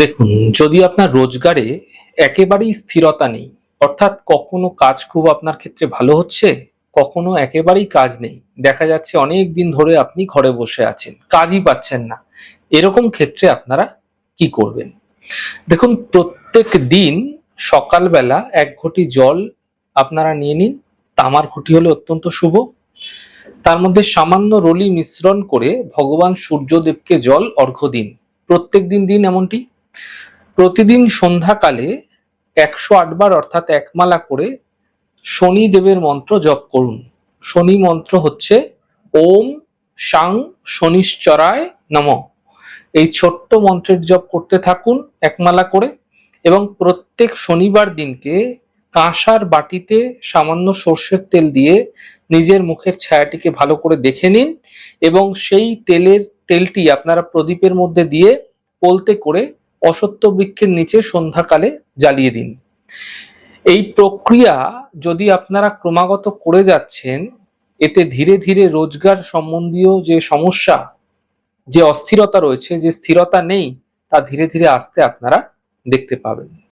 দেখুন, যদি আপনার রোজগারে একেবারেই স্থিরতা নেই, অর্থাৎ কখনো কাজ খুব আপনার ক্ষেত্রে ভালো হচ্ছে, কখনো একেবারেই কাজ নেই, দেখা যাচ্ছে অনেক দিন ধরে আপনি ঘরে বসে আছেন, কাজই পাচ্ছেন না, এরকম ক্ষেত্রে আপনারা কি করবেন? দেখুন, প্রত্যেক দিন সকালবেলা এক ঘটি জল আপনারা নিয়ে নিন। তামার ঘটি হলে অত্যন্ত শুভ। তার মধ্যে সামান্য রলি মিশ্রণ করে ভগবান সূর্যদেবকে জল অর্ঘ্য দিন। প্রত্যেক দিন দিন এমনটি। প্রতিদিন সন্ধ্যাকালে ১০৮ বার অর্থাৎ একমালা করে শনিদেবের মন্ত্র জপ করুন। শনি মন্ত্র হচ্ছে ওম সাং শনিশ্চরায় নমঃ। এই ছোট্ট মন্ত্রের জপ করতে থাকুন একমালা করে, এবং প্রত্যেক শনিবার দিনকে কাঁসার বাটিতে সামান্য সর্ষের তেল দিয়ে নিজের মুখের ছায়াটিকে ভালো করে দেখে নিন, এবং সেই তেলটি আপনারা প্রদীপের মধ্যে দিয়ে পলতে করে অশ্বত্থ বৃক্ষের নিচে সন্ধ্যাকালে জ্বালিয়ে দিন। এই প্রক্রিয়া যদি আপনারা ক্রমাগত করে যাচ্ছেন, এতে ধীরে ধীরে রোজগার সম্বন্ধীয় যে সমস্যা, যে অস্থিরতা রয়েছে, যে স্থিরতা নেই, তা ধীরে ধীরে আসতে আপনারা দেখতে পাবেন।